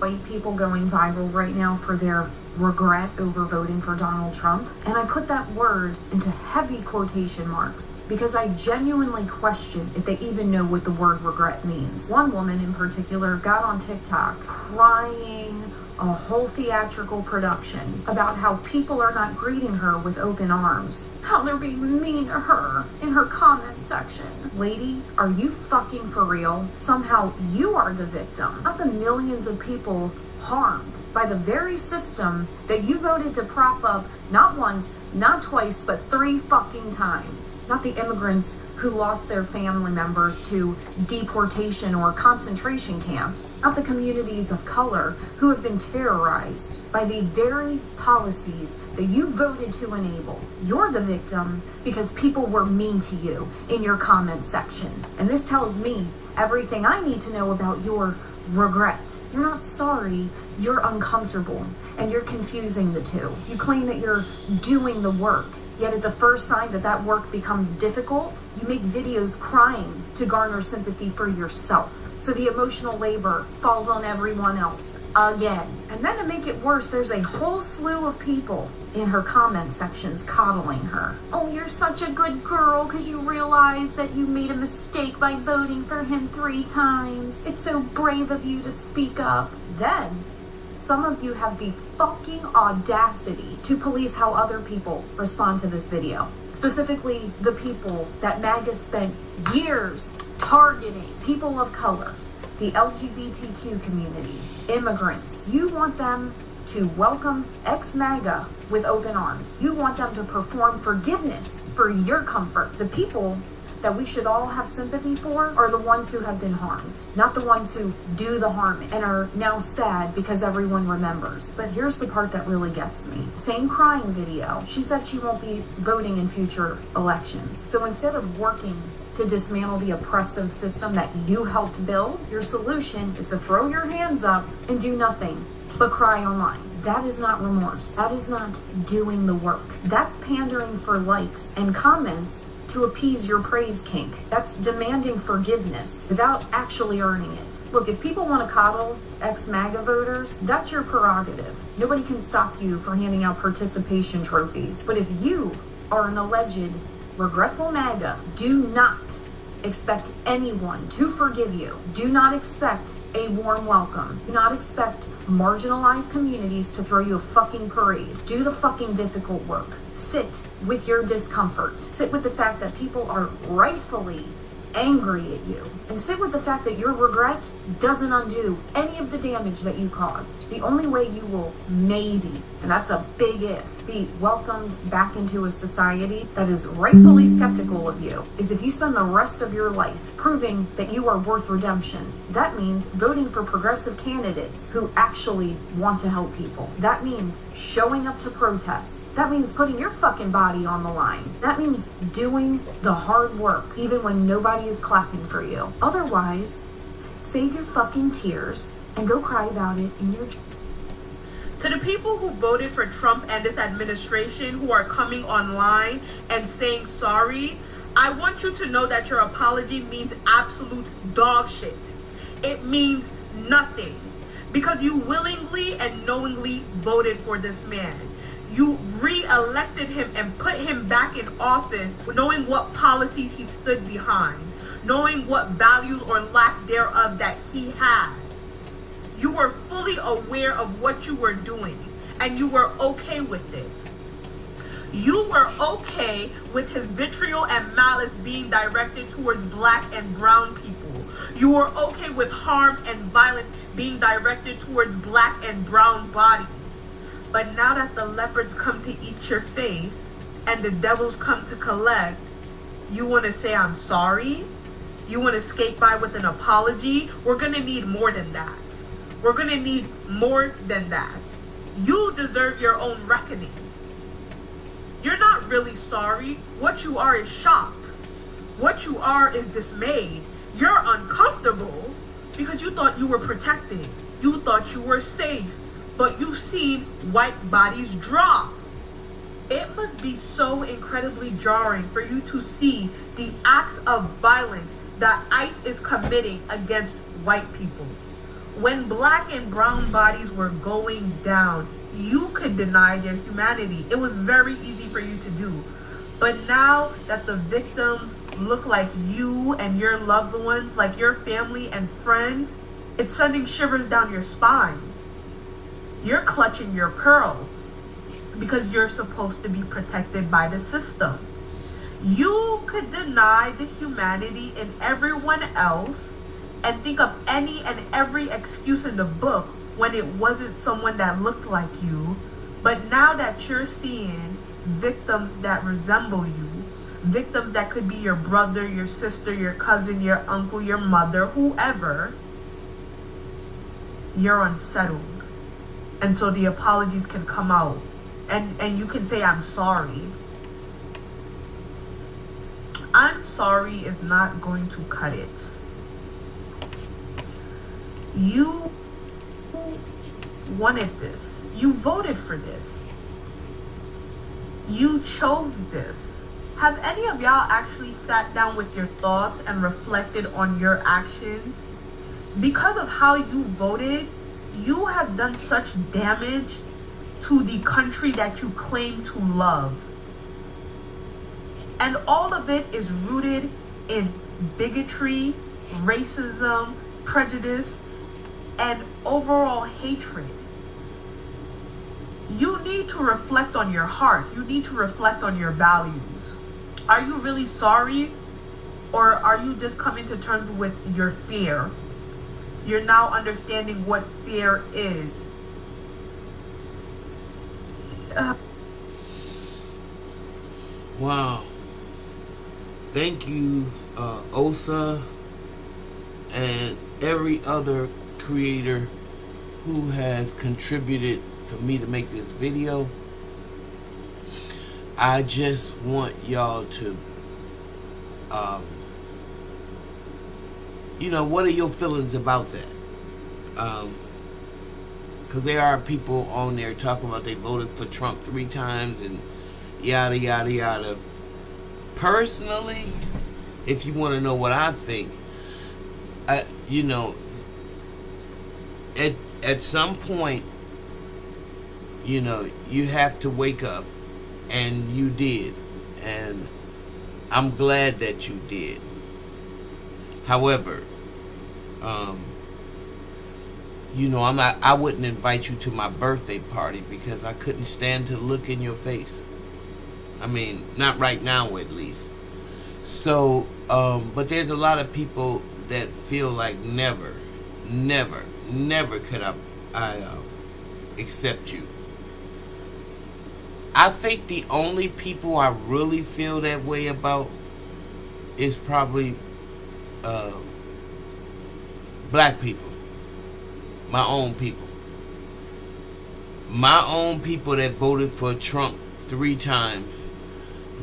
white people going viral right now for their regret over voting for Donald Trump. And I put that word into heavy quotation marks because I genuinely question if they even know what the word regret means. One woman in particular got on TikTok crying a whole theatrical production about how people are not greeting her with open arms, how they're being mean to her in her comment section. Lady, are you fucking for real? Somehow you are the victim, not the millions of people harmed by the very system that you voted to prop up not once, not twice, but 3 fucking times. Not the immigrants who lost their family members to deportation or concentration camps. Not the communities of color who have been terrorized by the very policies that you voted to enable. You're the victim because people were mean to you in your comment section. And this tells me everything I need to know about your regret. You're not sorry, you're uncomfortable, and you're confusing the two. You claim that you're doing the work, yet at the first sign that that work becomes difficult, you make videos crying to garner sympathy for yourself. So the emotional labor falls on everyone else again. And then to make it worse, there's a whole slew of people in her comment sections coddling her. Oh, you're such a good girl because you realize that you made a mistake by voting for him 3 times. It's so brave of you to speak up. Then some of you have the fucking audacity to police how other people respond to this video. Specifically, the people that MAGA spent years targeting. People of color, the LGBTQ community, immigrants. You want them to welcome ex-MAGA with open arms. You want them to perform forgiveness for your comfort. The people that we should all have sympathy for are the ones who have been harmed, not the ones who do the harming and are now sad because everyone remembers. But here's the part that really gets me. Same crying video. She said she won't be voting in future elections. So instead of working to dismantle the oppressive system that you helped build, your solution is to throw your hands up and do nothing but cry online. That is not remorse. That is not doing the work. That's pandering for likes and comments to appease your praise kink. That's demanding forgiveness without actually earning it. Look, if people want to coddle ex-MAGA voters, that's your prerogative. Nobody can stop you from handing out participation trophies. But if you are an alleged regretful MAGA, do not expect anyone to forgive you. Do not expect a warm welcome. Do not expect marginalized communities to throw you a fucking parade. Do the fucking difficult work. Sit with your discomfort. Sit with the fact that people are rightfully angry at you. And sit with the fact that your regret doesn't undo any of the damage that you caused. The only way you will maybe, and that's a big if, be welcomed back into a society that is rightfully skeptical of you is if you spend the rest of your life proving that you are worth redemption. That means voting for progressive candidates who actually want to help people. That means showing up to protests. That means putting your fucking body on the line. That means doing the hard work even when nobody is clapping for you. Otherwise, save your fucking tears and go cry about it in your... To the people who voted for Trump and this administration who are coming online and saying sorry, I want you to know that your apology means absolute dog shit. It means nothing because you willingly and knowingly voted for this man. You re-elected him and put him back in office knowing what policies he stood behind, knowing what values or lack thereof that he had. You were fully aware of what you were doing, and you were okay with it. You were okay with his vitriol and malice being directed towards black and brown people. You were okay with harm and violence being directed towards black and brown bodies. But now that the leopards come to eat your face, and the devils come to collect, you want to say, I'm sorry? You want to skate by with an apology? We're going to need more than that. We're going to need more than that. You deserve your own reckoning. You're not really sorry. What you are is shocked. What you are is dismayed. You're uncomfortable because you thought you were protected. You thought you were safe. But you've seen white bodies drop. It must be so incredibly jarring for you to see the acts of violence that ICE is committing against white people. When black and brown bodies were going down, you could deny their humanity. It was very easy for you to do. But now that the victims look like you and your loved ones, like your family and friends, it's sending shivers down your spine. You're clutching your pearls because you're supposed to be protected by the system. You could deny the humanity in everyone else and think of any and every excuse in the book when it wasn't someone that looked like you. But now that you're seeing victims that resemble you, victims that could be your brother, your sister, your cousin, your uncle, your mother, whoever, you're unsettled. And so the apologies can come out. And you can say, I'm sorry. I'm sorry is not going to cut it. You wanted this. You voted for this. You chose this. Have any of y'all actually sat down with your thoughts and reflected on your actions? Because of how you voted, you have done such damage to the country that you claim to love. And all of it is rooted in bigotry, racism, prejudice, and overall hatred. You need to reflect on your heart. You need to reflect on your values. Are you really sorry? Or are you just coming to terms with your fear? You're now understanding what fear is. Wow. Thank you, Osa, and every other creator who has contributed for me to make this video. I just want y'all to, what are your feelings about that? Because there are people on there talking about they voted for Trump 3 times and yada, yada, yada. Personally, if you want to know what I think, at some point, you have to wake up, and you did, and I'm glad that you did. However, I wouldn't invite you to my birthday party because I couldn't stand to look in your face. I mean, not right now at least. So, but there's a lot of people that feel like never could I accept you. I think the only people I really feel that way about is probably black people. My own people. My own people that voted for Trump 3 times,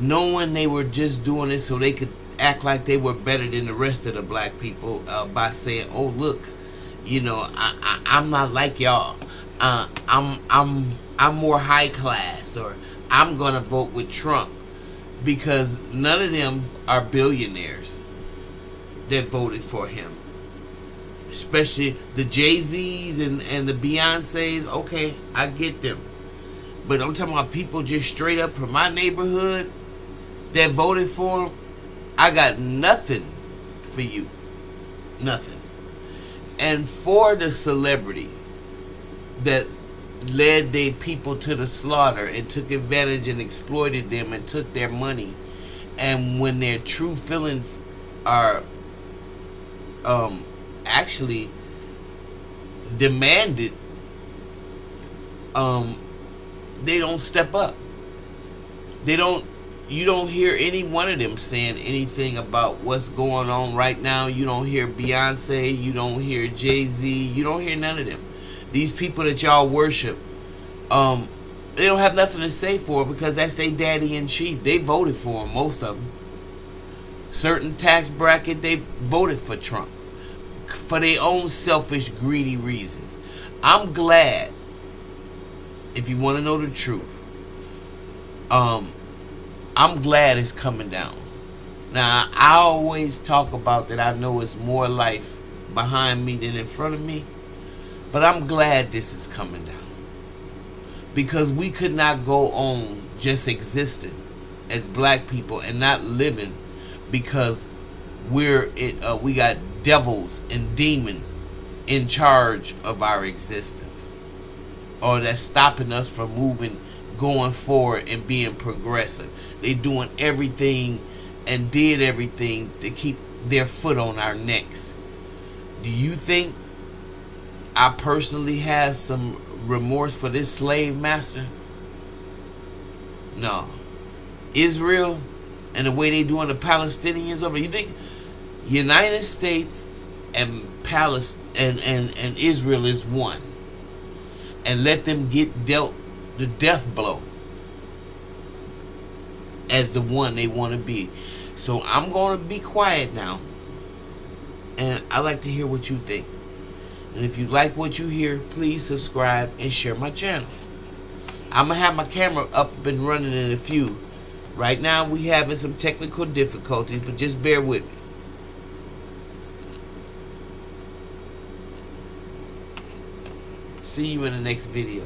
knowing they were just doing it so they could act like they were better than the rest of the black people by saying, "Oh, look, I'm not like y'all. I'm more high class," or "I'm gonna vote with Trump," because none of them are billionaires that voted for him. Especially the Jay-Z's and the Beyoncé's. Okay, I get them. But I'm talking about people just straight up from my neighborhood that voted for him. I got nothing for you. Nothing. And for the celebrity that led their people to the slaughter and took advantage and exploited them and took their money, and when their true feelings are actually demanded, they don't step up. You don't hear any one of them saying anything about what's going on right now. You don't hear Beyonce, you don't hear Jay-Z, you don't hear none of them. These people that y'all worship, they don't have nothing to say for because that's their daddy in chief. They voted for him, most of them. Certain tax bracket, they voted for Trump for their own selfish, greedy reasons. I'm glad, if you want to know the truth, I'm glad it's coming down. Now, I always talk about that I know it's more life behind me than in front of me, But I'm glad this is coming down. Because we could not go on just existing as black people and not living, because we got devils and demons in charge of our existence, or that's stopping us from moving, going forward, and being progressive. They doing everything and did everything to keep their foot on our necks. Do you think I personally have some remorse for this slave master? No. Israel and the way they doing the Palestinians over, you think United States and and Israel is one, and let them get dealt the death blow as the one they want to be? So I'm going to be quiet now, and I like to hear what you think. And if you like what you hear, please subscribe and share my channel. I'm going to have my camera up and running in a few. Right now we having some technical difficulties, but just bear with me. See you in the next video.